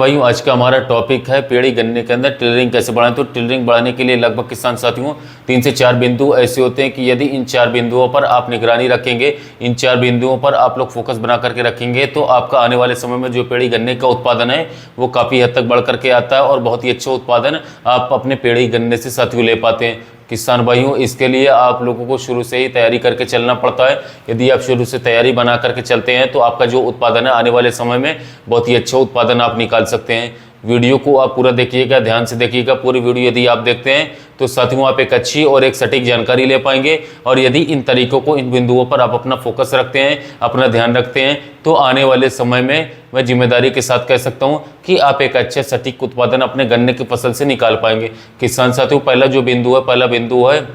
भाइयों, आज का हमारा टॉपिक है पेड़ी गन्ने के अंदर टिलरिंग कैसे बढ़ाएं। तो टिलरिंग बढ़ाने के लिए लगभग किसान साथियों 3 से 4 बिंदु ऐसे होते हैं कि यदि इन 4 बिंदुओं पर आप निगरानी रखेंगे, इन 4 बिंदुओं पर आप लोग फोकस बना करके रखेंगे, तो आपका आने वाले समय में जो पेड़ी गन्ने का उत्पादन है वो काफ़ी हद तक बढ़ करके आता है और बहुत ही अच्छा उत्पादन आप अपने पेड़ी गन्ने से साथियों ले पाते हैं। किसान भाइयों, इसके लिए आप लोगों को शुरू से ही तैयारी करके चलना पड़ता है। यदि आप शुरू से तैयारी बना करके चलते हैं तो आपका जो उत्पादन है आने वाले समय में बहुत ही अच्छा उत्पादन आप निकाल सकते हैं। वीडियो को आप पूरा देखिएगा, ध्यान से देखिएगा। पूरी वीडियो यदि आप देखते हैं तो साथियों आप एक अच्छी और एक सटीक जानकारी ले पाएंगे। और यदि इन तरीकों को, इन बिंदुओं पर आप अपना फोकस रखते हैं, अपना ध्यान रखते हैं, तो आने वाले समय में मैं जिम्मेदारी के साथ कह सकता हूं कि आप एक अच्छे सटीक उत्पादन अपने गन्ने की फसल से निकाल पाएंगे। किसान साथियों, पहला बिंदु है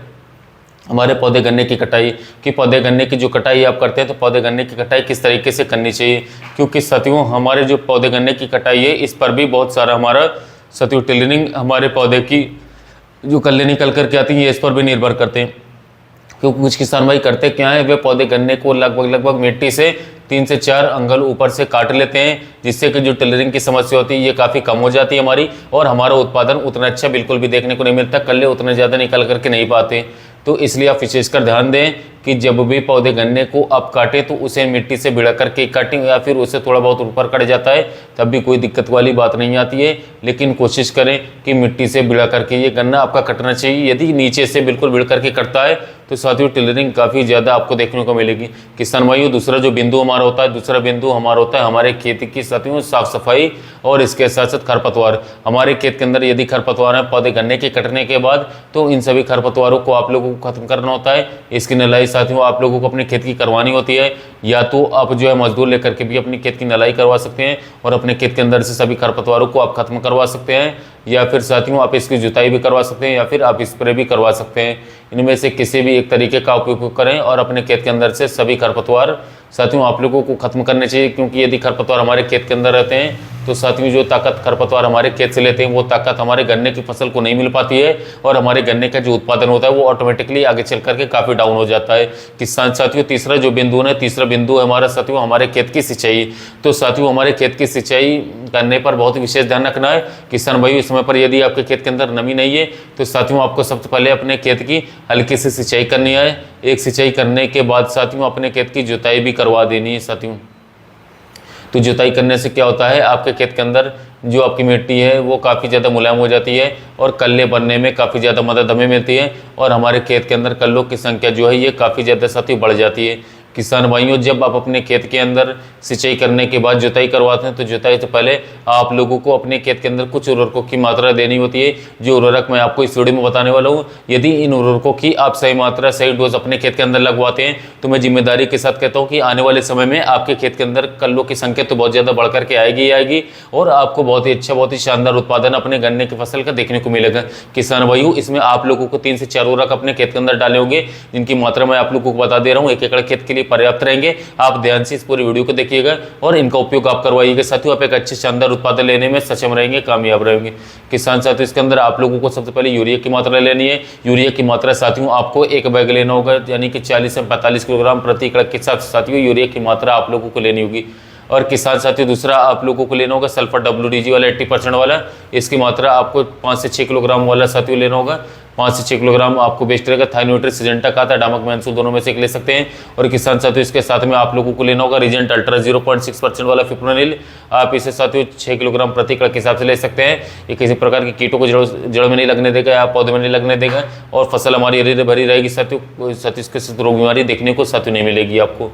हमारे पौधे गन्ने की कटाई की। पौधे गन्ने की जो कटाई आप करते हैं तो पौधे गन्ने की कटाई किस तरीके से करनी चाहिए, क्योंकि साथियों हमारे जो पौधे गन्ने की कटाई है इस पर भी बहुत सारा हमारा साथियों टिलरिंग, हमारे पौधे की जो कल्ले निकल करके आती है इस पर भी निर्भर करते हैं। क्योंकि कुछ किसान भाई करते क्या है, वे पौधे गन्ने को लगभग मिट्टी से 3 से 4 अंगल ऊपर से काट लेते हैं, जिससे कि जो टिलरिंग की समस्या होती है ये काफ़ी कम हो जाती है हमारी, और हमारा उत्पादन उतना अच्छा बिल्कुल भी देखने को नहीं मिलता, कल्ले उतने ज़्यादा निकल करके नहीं पाते। तो इसलिए आप विशेषकर ध्यान दें कि जब भी पौधे गन्ने को आप काटें तो उसे मिट्टी से भिड़ा करके काटें, या फिर उसे थोड़ा बहुत ऊपर कट जाता है तब भी कोई दिक्कत वाली बात नहीं आती है, लेकिन कोशिश करें कि मिट्टी से भिड़ा करके ये गन्ना आपका कटना चाहिए। यदि नीचे से बिल्कुल भिड़ करके कटता है तो साथियों टिलरिंग काफ़ी ज़्यादा आपको देखने को मिलेगी। किसान भाइयों, दूसरा बिंदु हमारा होता है हमारे खेती की साथियों साफ सफाई और इसके साथ साथ खरपतवार। हमारे खेत के अंदर यदि खरपतवार है पौधे गन्ने के कटने के बाद, तो इन सभी खरपतवारों को आप लोगों को खत्म करना होता है। इसकी नलाई साथियों आप लोगों को अपने खेत की करवानी होती है, या तो आप जो है मजदूर लेकर के भी अपनी खेत की नलाई करवा सकते हैं और अपने खेत के अंदर से सभी खरपतवारों को आप खत्म करवा सकते हैं, या फिर साथियों आप इसकी जुताई भी करवा सकते हैं, या फिर आप स्प्रे भी करवा सकते हैं। इनमें से किसी भी एक तरीके का उपयोग करें और अपने खेत के अंदर से सभी खरपतवार साथियों आप लोगों को खत्म करने चाहिए। क्योंकि यदि खरपतवार हमारे खेत के अंदर रहते हैं तो साथियों जो ताकत खरपतवार हमारे खेत से लेते हैं वो ताकत हमारे गन्ने की फसल को नहीं मिल पाती है, और हमारे गन्ने का जो उत्पादन होता है वो ऑटोमेटिकली आगे चल करके काफ़ी डाउन हो जाता है। किसान साथियों, तीसरा बिंदु है हमारा साथियों हमारे खेत की सिंचाई। तो साथियों हमारे खेत की सिंचाई करने पर बहुत विशेष ध्यान रखना है। किसान भाई, इस समय पर यदि आपके खेत के अंदर नमी नहीं है तो साथियों आपको सबसे पहले अपने खेत की हल्की सी सिंचाई करनी है। एक सिंचाई करने के बाद साथियों अपने खेत की जुताई भी करवा देनी है साथियों। तो जुताई करने से क्या होता है, आपके खेत के अंदर जो आपकी मिट्टी है वो काफ़ी ज़्यादा मुलायम हो जाती है और कल्ले बनने में काफ़ी ज़्यादा मदद हमें मिलती है, और हमारे खेत के अंदर कल्लों की संख्या जो है ये काफ़ी ज़्यादा साथियों बढ़ जाती है। किसान भाइयों, जब आप अपने खेत के अंदर सिंचाई करने के बाद जुताई करवाते हैं तो जुताई से पहले आप लोगों को अपने खेत के अंदर कुछ उर्वरकों की मात्रा देनी होती है, जो उर्वरक मैं आपको इस वीडियो में बताने वाला हूँ। यदि इन उर्वरकों की आप सही मात्रा, सही डोज अपने खेत के अंदर लगवाते हैं तो मैं जिम्मेदारी के साथ कहता हूँ कि आने वाले समय में आपके खेत के अंदर कल्लों की संख्या तो बहुत ज़्यादा बढ़ करके आएगी और आपको बहुत ही अच्छा, बहुत ही शानदार उत्पादन अपने गन्ने की फसल का देखने को मिलेगा। किसान भाइयों, इसमें आप लोगों को 3 से 4 उर्वरक अपने खेत के अंदर डाले होंगे, जिनकी मात्रा मैं आप लोगों को बता दे रहा हूँ। 1 एकड़ खेत के लिए पर्याप्त रहेंगे। आप ध्यान से इस पूरी वीडियो को देखिएगा और इनका उपयोग आप करवाइएगा साथियों। आप एक अच्छे शानदार उत्पादन लेने में सक्षम रहेंगे, कामयाब रहेंगे। किसान साथियों, इसके अंदर आप लोगों को सबसे पहले यूरिया की मात्रा लेनी है। यूरिया की मात्रा साथियों आपको 1 बैग लेना होगा, यानी कि 40 से 45 किलोग्राम प्रति एकड़ के साथ साथियों यूरिया की मात्रा आप लोगों को लेनी होगी। और किसान साथियों, दूसरा आप लोगों को लेना होगा सल्फर WDG वाला 80% वाला। इसकी मात्रा आपको 5 से 6 किलोग्राम वाला साथियों लेना होगा। 5 से 6 किलोग्राम आपको बेस्ट रहेगा। थाइन्यूट्री सिजेंटा का था, डामक मैंसू, दोनों में से एक ले सकते हैं। और किसान साथियों, इसके साथ में आप लोगों को लेना होगा रीजेंट अल्ट्रा 0.6% वाला फिप्रोनिल। आप इसे साथियों 6 किलोग्राम प्रति एकड़ के हिसाब से ले सकते हैं। ये किसी प्रकार के कीटों को जड़ में नहीं लगने देगा या पौधे में नहीं लगने देगा, और फसल हमारी हरी भरी रहेगी साथियों। इसके रोग बीमारी देखने को साथियों नहीं मिलेगी आपको।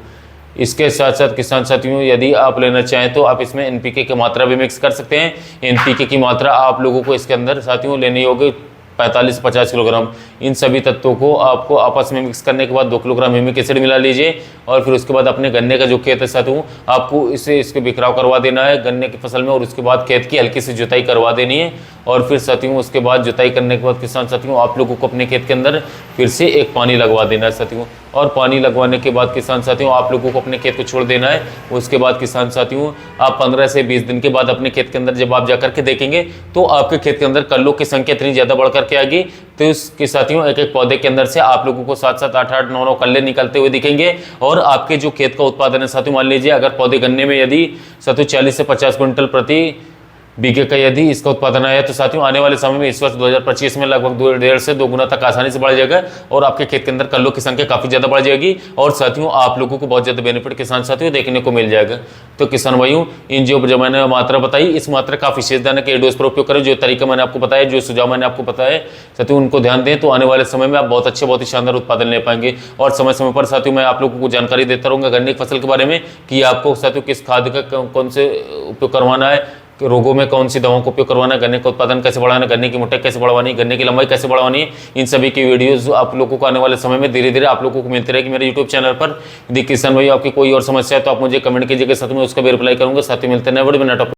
इसके साथ साथ किसान साथियों, यदि आप लेना चाहें तो आप इसमें NPK की मात्रा भी मिक्स कर सकते हैं। NPK की मात्रा आप लोगों को इसके अंदर साथियों लेनी होगी 45 से 50 किलोग्राम। इन सभी तत्वों को आपको आपस में मिक्स करने के बाद 2 किलोग्राम ह्यूमिक एसिड मिला लीजिए, और फिर उसके बाद अपने गन्ने का जो खेत है साथियों आपको इसके बिखराव करवा देना है गन्ने की फसल में, और उसके बाद खेत की हल्की सी जुताई करवा देनी है। और फिर साथियों उसके बाद जुताई करने के बाद किसान साथियों आप लोगों को अपने खेत के अंदर फिर से एक पानी लगवा देना है साथियों। और पानी लगवाने के बाद किसान साथियों आप लोगों को अपने खेत को छोड़ देना है। उसके बाद किसान साथियों आप 15 से 20 दिन के बाद अपने खेत के अंदर जब आप जाकर के देखेंगे तो आपके खेत के अंदर कल्लों की संख्या इतनी ज़्यादा बढ़ करके आएगी, तो इसके साथियों एक एक पौधे के अंदर से आप लोगों को 7-7, 8-8, 9-9 कल्ले निकलते हुए दिखेंगे। और आपके जो खेत का उत्पादन है साथियों, मान लीजिए अगर पौधे गन्ने में यदि साथियों 40 से 50 क्विंटल प्रति बीघे का यदि इसका उत्पादन आया तो साथियों आने वाले समय में इस वर्ष 2025 में लगभग 1.5 से 2 गुना तक आसानी से बढ़ जाएगा और आपके खेत के अंदर कल्लों की संख्या काफी ज्यादा बढ़ जाएगी और साथियों आप लोगों को बहुत ज्यादा बेनिफिट किसान साथियों देखने को मिल जाएगा। तो किसान भाइयों, इन जो मैंने मात्रा बताई, इस मात्रा का विशेष ध्यान है कि डोज पर उपयोग करें। जो तरीका मैंने आपको बताया, जो सुझाव मैंने आपको बताया साथियों, उनको ध्यान दें तो आने वाले समय में आप बहुत अच्छे, बहुत ही शानदार उत्पादन ले पाएंगे। और समय समय पर साथियों मैं आप लोगों को जानकारी देता रहूंगा गन्ने की फसल के बारे में कि आपको साथियों किस खाद का कौन से उपयोग करवाना है, रोगों में कौन सी दवाओं का उपयोग करवाना है, गन्ने का उत्पादन कैसे बढ़ाना है, गन्ने की मोटाई कैसे बढ़वानी है, गन्ने की लंबाई कैसे बढ़वानी है। इन सभी की वीडियोस आप लोगों को आने वाले समय में धीरे धीरे आप लोगों को मिलती रहेगी मेरे यूट्यूब चैनल पर। यदि किसान भाई आपकी कोई और समस्या है तो आप मुझे कमेंट कीजिएगा, साथ में उसका भी रिप्लाई करूंगा। साथ ही मिलते हैं नए वीडियो में।